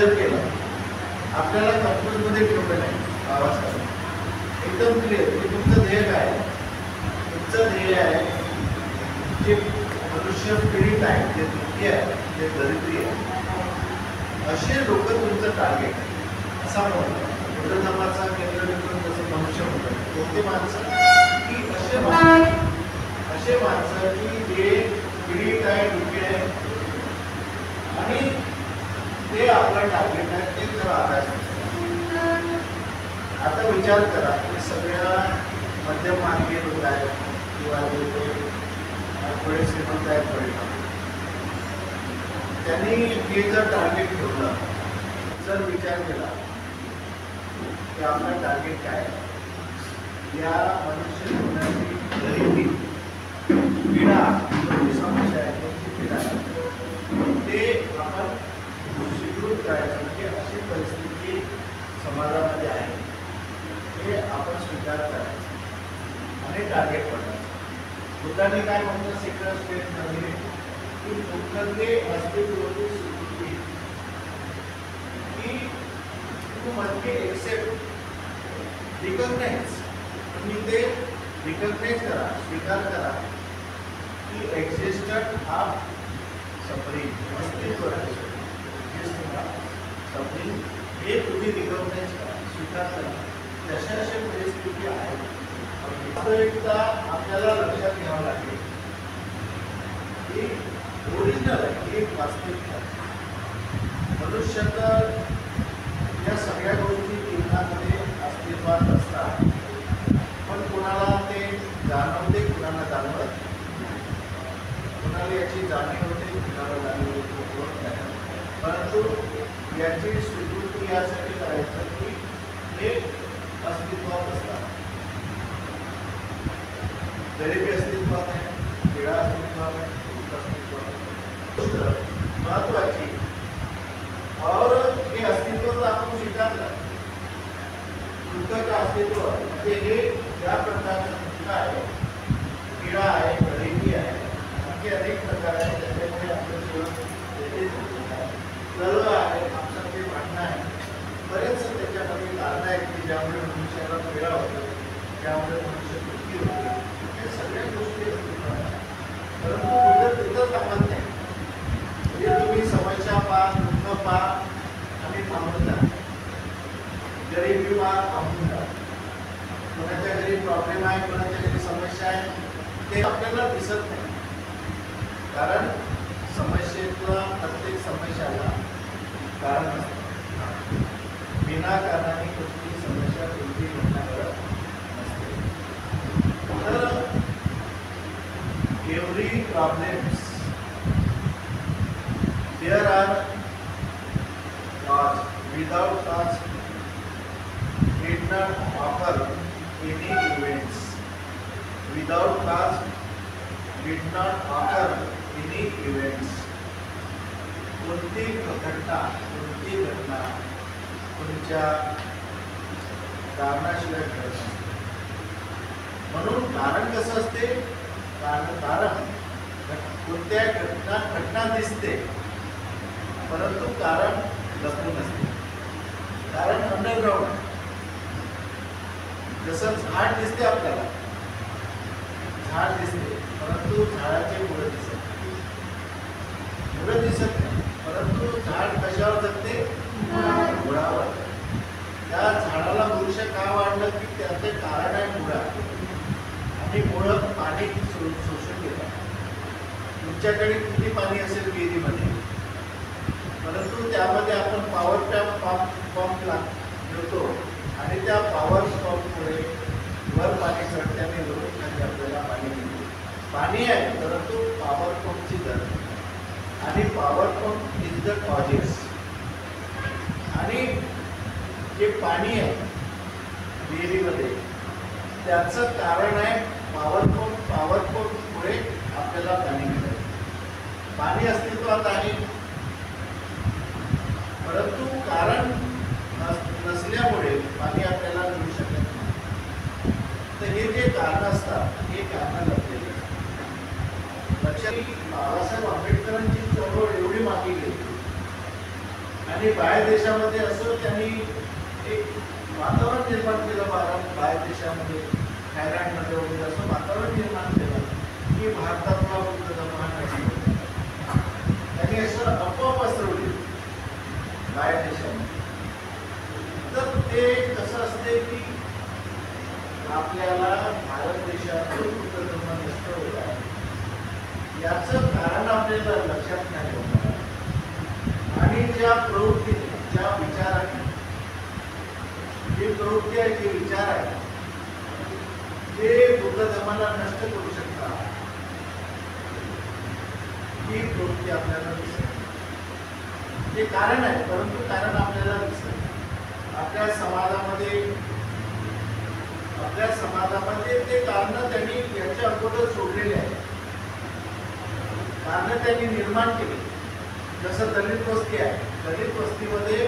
Clear केलं, आपल्याला कन्फ्युजमध्ये ठेवलं नाही आवाज एकदम क्लिअर की तुमचं ध्येय काय आहे. तुमचं ध्येय आहे जे मनुष्य पीडित आहे, जे दुःखी आहे, जे दरिद्री आहे, असे लोक तुमचं टार्गेट आहे. असा म्हणतो बुद्ध धर्माचा केंद्रबिंदू जसं मनुष्य म्हणतात, कोणते माणसं की असे माणसं की जे पीडित आहे, दुःखी आहे आणि ते आपलं टार्गेट आहे. ते जर आता विचार करा की सगळ्या मध्यममार्गीय लोक आहेत किंवा जे थोडे श्रीमंत आहेत, थोडे त्यांनी हे जर टार्गेट ठेवलं, जर विचार केला की आपला टार्गेट काय आहे, या मनुष्य जीवनाची गरिबी, पीडा, समस्या आहे त्यांची पीडा ते आपण स्वीकृत करायचं. म्हणजे अशी परिस्थिती समाजामध्ये आहे हे आपण स्वीकार करायचं आणि टार्गेट पडायचं. बुद्धांनी काय म्हणतात सेक्युलर स्टेट मध्ये की दुःखाचे अस्तित्वाची स्वीकृती की तू म्हणजे एक्सेप्ट, रिकॉग्नाइज, तुम्ही ते रिकॉग्नाइज करा, स्वीकार करा की एक्झिस्टंट हा सफरिंग अस्तित्व आहे, सफरिंग हे तुम्ही रिकॉग्नाइज करा, स्वीकार करा. तशा अशा परिस्थिती आहे. वास्तविकता आपल्याला लक्षात घ्यावं लागेल की ओरिजिनल आहे, एक वास्तविकता. मनुष्य तर या सगळ्या गोष्टी जीवनामध्ये अस्तित्वात असतात, पण कोणाला ते जाणवते, कोणाला जाणवत, कोणाला याची जाणीव होते, कोणाला जाणीव होत नाही. परंतु याची स्वीकृती यासाठी करायचं की हे अस्तित्वात असतात. गरिबी अस्तित्वात आहे, पीडा अस्तित्वात आहे, दुःख अस्तित्वात आहे. महत्वाची और हे अस्तित्व जर आपण स्वीकारलं, दुःखाचं अस्तित्व म्हणजे हे ज्या प्रकारचं दुःख आहे, पीडा आहे, गरिबी आहे, आणखी अनेक प्रकार आहेत त्याच्यामुळे आपलं जीवन कलह आहे, आपसाचे भांडणं आहे, बरेच त्याच्यामध्ये कारणं आहेत की ज्यामुळे मनुष्याला पीडा होते, ज्यामुळे मनुष्य दुःखी होते. हे सगळ्या गोष्टी असतात. परंतु बुद्ध तिथं थांबत नाही. म्हणजे तुम्ही समस्या पहा, दुःख पहा आणि थांबून जा, गरिबी पहा, थांबून जा. कोणाच्या घरी प्रॉब्लेम आहे, कोणाच्या घरी समस्या आहे, ते आपल्याला दिसत नाही. कारण समस्येतला प्रत्येक समस्याला कारण असतं. विनाकारणाने कुठली समस्या, कोणती घटना घडत नसते. तर every problems there are cause, without cause did not offer any events. Without cause did not offer any events. कोणती घटना तुमच्या कारणाशिवाय घडत नसते. म्हणून कारण कसं असते, कारण कोणत्या घटना दिसते, परंतु कारण लपून असते. कारण अंडरग्राऊंड. जसं झाड दिसते आपल्याला, झाड दिसते परंतु झाडाचे मुळं दिसत नाही. परंतु झाड कशावर जगते, मुळावर. त्या झाडाला वृक्ष का वाढलं की त्याचे कारण आहे मुळा, आणि मुळं पाणी शोषून घेतात. तुमच्याकडे किती पाणी असेल विहिरीमध्ये, परंतु त्यामध्ये आपण पॉवर पंप ठेवतो आणि त्या पॉवर पंपमुळे वर पाणी चढत्याने रोज खाली आपल्याला पाणी मिळते. पाणी आहे परंतु पॉवर पंपची गरज, आणि power pump is the causes. आणि जे पाणी आहे विहिरीमध्ये त्याचं कारण आहे पॉवर पंप. पॉवर पंपमुळे आपल्याला पाणी मिळते. पाणी अस्तित्वात आहे परंतु कारण नसल्यामुळे पाणी आपल्याला मिळू शकत नाही. तर हे जे कारण असतात हे कारण लपलेले असतात. लक्षात बाबासाहेब आंबेडकरांची चळवळ एवढी मागे गेली आणि बाहेर देशामध्ये असं त्यांनी एक वातावरण निर्माण केलं. बाहेर देशामध्ये थायलंडमध्ये वगैरे असं वातावरण निर्माण केलं की भारतातला बुद्ध धर्म हा नष्ट होतो. त्यांनी असं अफवा पसरवली बाहेर देशामध्ये. तर ते कसं असते की आपल्याला भारत देशात बुद्ध धर्म नष्ट होत आहे याचं कारण आपल्याला लक्षात नाही होणार. आणि ज्या प्रवृत्तीने, ज्या विचाराने, जी प्रवृत्ती आहे, जे विचार आहे जे बुद्ध धर्माला नष्ट करू शकतात, ही प्रवृत्ती आपल्याला दिसत. ते कारण आहे, परंतु कारण आपल्याला दिसत. आपल्या समाजामध्ये ते कारण त्यांनी याच्या अगोदर सोडलेले आहे. कारण त्यांनी निर्माण केले. जसं दलित वस्ती आहे, दलित वस्तीमध्ये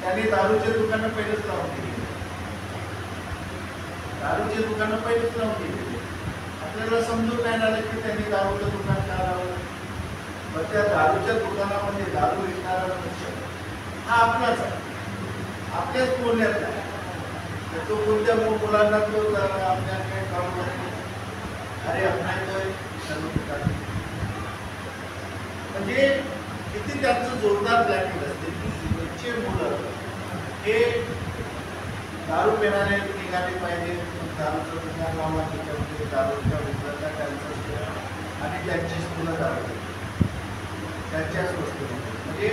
त्यांनी दारूचे दुकानं पहिलेच लावून दिली. दारूचे दुकानं पहिलेच लावून दिली. आपल्याला समजून नाही आलं की त्यांनी दारूचं दुकान का लावलं. मग त्या दारूच्या दुकानामध्ये दारू विकणारा मनुष्य हा आपलाच आहे, आपल्याच बोलण्यात आहे. तो कोणत्या मुलांना तो आपल्याकडे काम करतो, अरे आपल्याकडे म्हणजे किती त्यांचं जोरदार प्लॅनिंग असते की त्यांचे मुलं हे दारू पिणारे निघाले पाहिजे. दारूचं दुकान लावला, त्याच्यामध्ये दारूच्या विक्रेता त्यांचं आणि त्यांचीच मुलं दारू त्यांच्याच वस्तूमध्ये. म्हणजे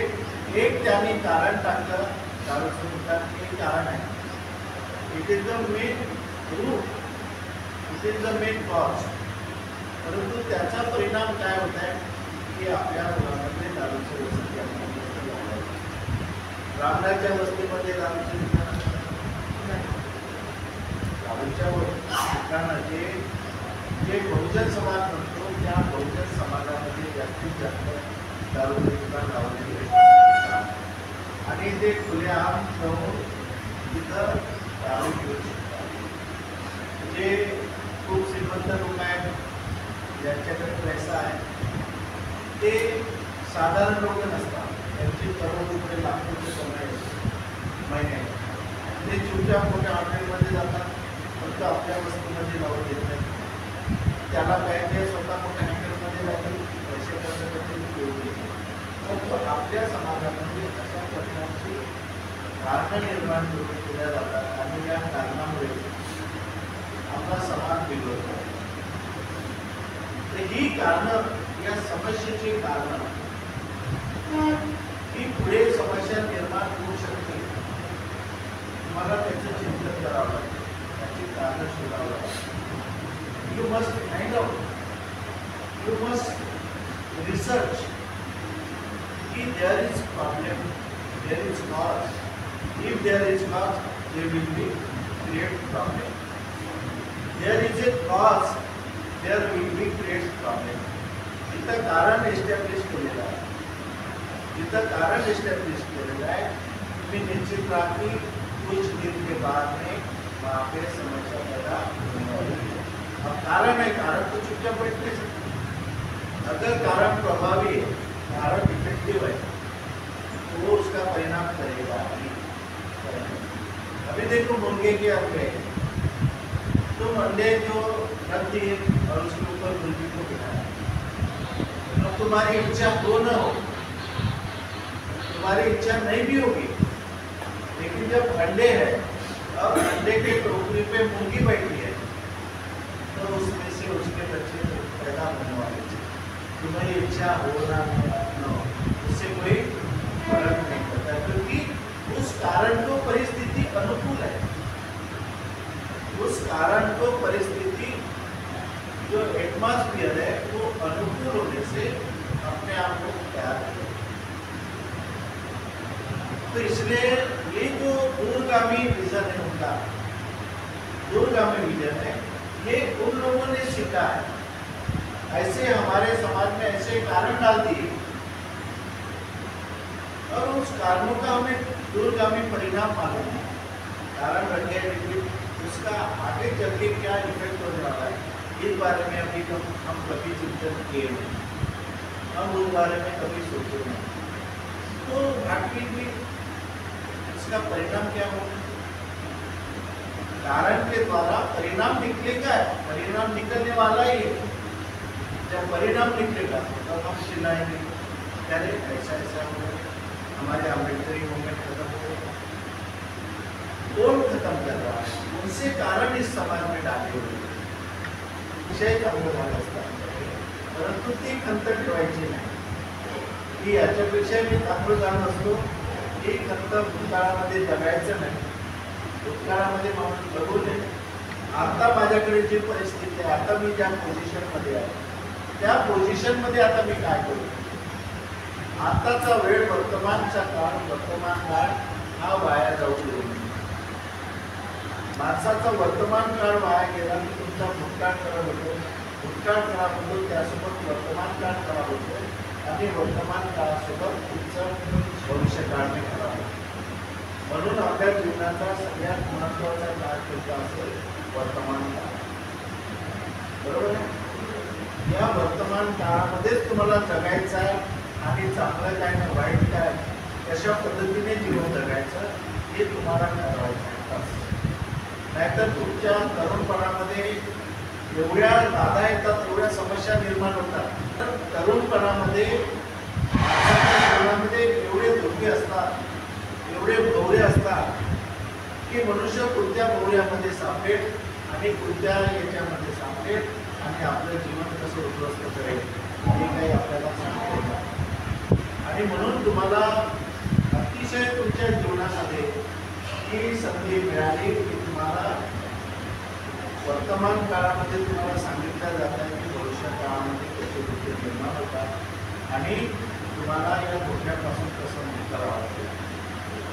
एक त्यांनी कारण टाकलं, दारूचं दुकान हे कारण आहे. It is the main root, it is the main cause. परंतु त्याचा परिणाम काय होत आहे की आपल्या मुलांमध्ये दारूची वस्ती रामराच्या वस्तीमध्ये दारूची दुकानं दारूच्या ठिकाणं जे बहुजन समाज म्हणतो त्या बहुजन समाजामध्ये जास्तीत जास्त दारूचे दुकान लावलेले आणि ते खुलेआम जाऊन तिथं दारू घेऊ शकतात. जे खूप श्रीमंत लोक आहेत, ज्यांच्याकडे पैसा आहे, ते साधारण लोक नसतात. त्यांची करोड रुपये, लाख रुपये कमाई महिन्यात. ते चुपचाप मोठ्या हॉटेलमध्ये जातात, फक्त आपल्या वस्तूमध्ये लावून देत नाही. त्याला काय ते स्वतः मोठ्या हॉटेलमध्ये जातील, पैसे कसं घेऊन येतात. मग आपल्या समाजामध्ये अशा प्रकारची कारणं निर्माण केल्या जातात आणि या कारणामुळे आपला समाज बिघडतो. तर ही कारणं, या समस्येची कारणं ही पुढे समस्या निर्माण होऊ शकते. तुम्हाला त्याचं चिंतन करावं लागेल, त्याची कारणं शोधावं लागेल. You must find out, you must research की there is problem, there is cause. If there is cause, there will be create problem. There is a cause, there will be create problem. जिथं कारण establish केलेलं आहे, जिथं कारण establish केलेलं आहे, तुम्ही निश्चित रहा कि कुछ दिन के बाद में वहाँ पे समस्या पैदा होने वाली है. अब कारण है, कारण तो चुपचाप बैठ नहीं सकते. अगर कारण प्रभावी है, कारण इफेक्टिव है, तो उसका परिणाम करेगा. अभी देखो मुर्गे के अंडे, तुम अंडे जो रख दिए और उसके ऊपर मुर्गी को बिठाया. अब तुम्हारी इच्छा हो न हो, तुम्हारी इच्छा नहीं भी होगी, लेकिन जब अंडे है और अंडे के टोकरी पे मुर्गी बैठी है, तो उसमें से उसके बच्चे पैदा होने वाले थे. तुम्हारी इच्छा हो ना हो, उससे कोई फर्क नहीं पड़ता, क्योंकि उस कारण को परिस्थिति अनुकूल है. उस कारण को परिस्थिति जो एटमॉस्फेयर है वो अनुकूल होने से अपने आप को तैयार करें. तो इसलिए ये जो दूरगामी विजन है उनका, दूरगामी विजन है, ये उन लोगों ने सीखा है. ऐसे हमारे समाज में ऐसे कारण डाल दिए और उस कारणों का हमें दूरगामी परिणाम मालूम है. कारण बन गया, लेकिन उसका आगे चल के क्या इफेक्ट होने वाला है, इस बारे में अभी हम कभी चिंतन किए नहीं, हम उस बारे में कभी सोचे नहीं. तो काटने की इसका परिणाम क्या होगा? कारण के द्वारा परिणाम निकलेगा, परिणाम निकलने वाला ही है। जब परिणाम निकलेगा तो हम चिल्लाएंगे, अरे ऐसा ऐसा हो गया, हमारे अम्बेडकरी मूवमेंट खत्म हो गया। कौन खत्म कर रहा है? उनसे कारण इस समाज में डाले हुए विषय चांगलं झालं असतं, परंतु ती खंत ठेवायची नाही की याच्यापेक्षा मी चांगलं झालं असतो, ही खंत भूतकाळामध्ये जगायचं नाही, भूतकाळामध्ये माणूस जगू नये। आता माझ्याकडे जी परिस्थिती आहे, आता मी ज्या पोझिशनमध्ये आहे, त्या पोझिशनमध्ये आता मी काय करू? आताचा वेळ, वर्तमान काळ हा वाया जाऊ देऊ नये। माणसाचा वर्तमान काळ वाया गेला की तुमचा भूतकाळ खराब होतो, भूतकाळ खराब होतो, त्यासोबत वर्तमान काळ खराब होतो आणि वर्तमान काळासोबत तुमचं भविष्य काळ खराब होतो। म्हणून आपल्या जीवनाचा सगळ्यात महत्त्वाचा काळ कोणता असेल? वर्तमान काळ, बरोबर आहे? या वर्तमान काळामध्येच तुम्हाला जगायचं आहे आणि चांगलं काय ना वाईट काय, कशा पद्धतीने जीवन जगायचं हे तुम्हाला ठरवायचं आहे। नाहीतर तुमच्या तरुणपणामध्ये एवढ्या बाधा येतात, एवढ्या समस्या निर्माण होतात। तर तरुणपणामध्ये जीवनामध्ये एवढे धोके असतात, एवढे भोवरे असतात की मनुष्य कोणत्या भोवऱ्यामध्ये सापडेल आणि कोणत्या याच्यामध्ये सापडेल आणि आपलं जीवन कसं उद्ध्वस्त करेल हे काही आपल्याला सांगता येत नाही। आणि म्हणून तुम्हाला अतिशय तुमच्या जीवनामध्ये ही संधी मिळाली की तुम्हाला वर्तमान काळामध्ये तुम्हाला सांगितलं जात आहे की भविष्य काळामध्ये कसे धोके निर्माण होतात आणि तुम्हाला या धोक्यापासून कसं मुक्त राहावं लागेल।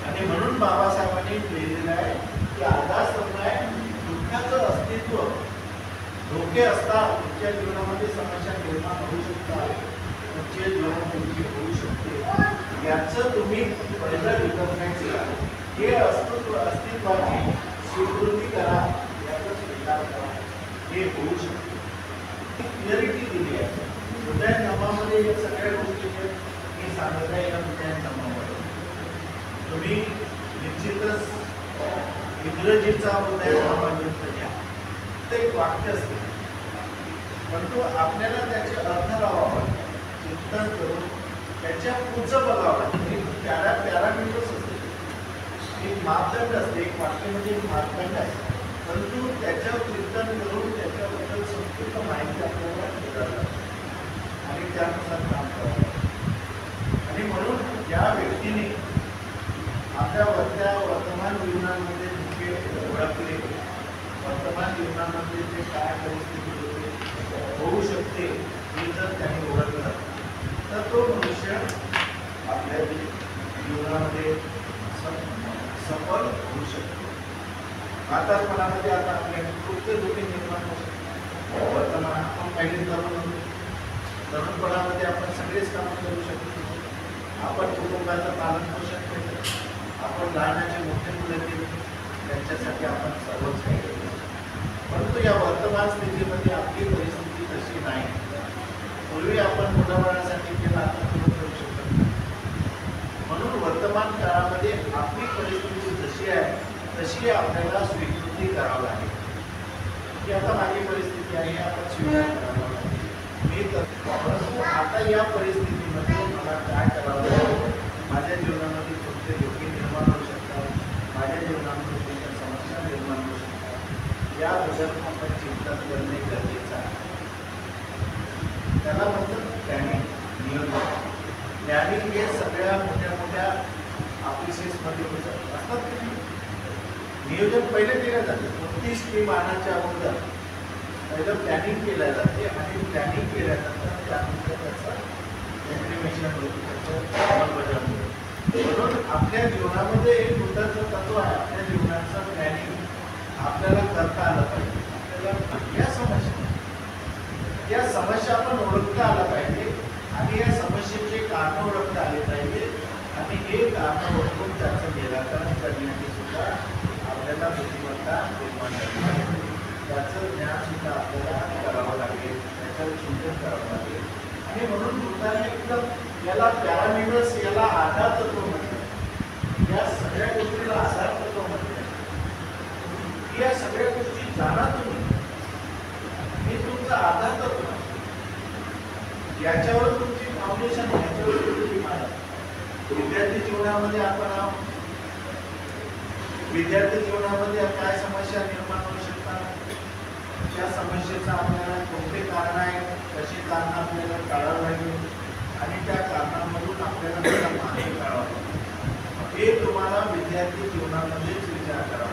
आणि म्हणून बाबासाहेबांनी लिहिलेलं आहे की आधार आहे दुःखाचं अस्तित्व, धोके असतात, तुमच्या जीवनामध्ये समस्या निर्माण होऊ शकतात, तुमचे जीवन तुमची होऊ शकते, याचं तुम्ही पहिलं रिकॉग्नाइज करा, हे अस्तित्वाची स्वीकृती करा, याचा स्वीकार करा, हे होऊ शकते। क्लिअरिटी दिली आहे हृदय नामामध्ये, या सगळ्या गोष्टी मी सांगत आहे या हृदय नामामध्ये। तुम्ही निश्चितच इंग्रजीचा हृदय नामा घ्या, ते एक वाक्य असते, परंतु आपल्याला त्याचे अर्थ लावावा, चिंतन करून त्याच्या पुढचं बघावं लागतं। पॅरामीटर्स असते, एक मापदंड असते, एक वाक्य म्हणजे एक मापदंड आहे, परंतु त्याच्यावर चिंतन करून त्याच्याबद्दल संपूर्ण माहिती आपल्याला मिळावी लागते आणि त्यानुसार काम करावं लागतं। आणि म्हणून ज्या व्यक्तीने आपल्या वर्तमान जीवनामध्ये धोके ओळखले, वर्तमान जीवनामध्ये जे काय परिस्थिती होऊ शकते हे जर त्यांनी ओळखलं तर तो मनुष्य आपल्या जीवनामध्ये सफल होऊ शकतो। म्हातारपणामध्ये आता आपल्याला कुठले धोके निर्माण होऊ शकतो? वर्तमान आपण पहिले तरुणपणामध्ये आपण सगळेच कामं करू शकतो, आपण कुटुंबाचं पालन पोषण केलं, आपण लहानाचे मोठे मुलं केले, त्यांच्यासाठी आपण सर्वच काही केलं, परंतु या वर्तमान स्थितीमध्ये आपली परिस्थिती तशी नाही। पूर्वी आपण मुलाबाळासाठी केलं, आता तुम्ही करू शकत नाही। म्हणून वर्तमान काळामध्ये आपली परिस्थिती जशी आहे तशी आपल्याला स्वीकृती करावी लागेल की आता माझी परिस्थिती आहे, आपण स्वीकार करावा लागेल। मी परंतु आता या परिस्थितीमध्ये मला काय करावं लागेल, माझ्या जीवनामध्ये कोणते धोके निर्माण होऊ शकतात, माझ्या जीवनामध्ये कोणत्या समस्या निर्माण होऊ शकतात, याबद्दल आपण चिंतन करणे गरजेचं आहे। त्याला म्हणतात प्लॅनिंग, नियोजन। प्लॅनिंग हे सगळ्या मोठ्या ऑफिसेसमध्ये होत असतात की नियोजन पहिले केलं जातं, कोणती स्कीम आणण्याच्या अगोदर पहिलं प्लॅनिंग केलं जाते आणि प्लॅनिंग केल्यानंतर त्यानंतर त्याचं इम्प्लिमेशन होतं, त्याचं अंमलबजावणी होते। म्हणून आपल्या जीवनामध्ये एक महत्त्वाचं तत्व आहे, आपल्या जीवनाचं प्लॅनिंग आपल्याला करता आलं पाहिजे। आपल्याला या समस्या आपण ओळखता आला पाहिजे आणि या समस्येचे कारण ओळखता आले पाहिजे आणि हे कारण ओळखून त्याचं निराकरण करण्याची सुद्धा आपल्याला बुद्धिमत्ता निर्माण झाली पाहिजे। त्याचं ज्ञान सुद्धा आपल्याला करावं लागेल, त्याच्यावर चिंतन करावं लागेल। आणि म्हणून बुद्धाने एकदम याला पॅरामीटर्स, याला आधार तत्व म्हटलं। आधार तत्व आहे. याच्यावर तुमची फाउंडेशन, याच्यावर तुमची माहिती. विद्यार्थी जीवनामध्ये काय समस्या निर्माण होऊ शकतात, त्या समस्येचा आपल्याला कोणते कारण आहे, कशी कारण आपल्याला काढावं लागेल आणि त्या कारणांमधून आपल्याला त्याचा मार्ग काढावा लागेल. हे तुम्हाला विद्यार्थी जीवनामध्येच विचार करावा.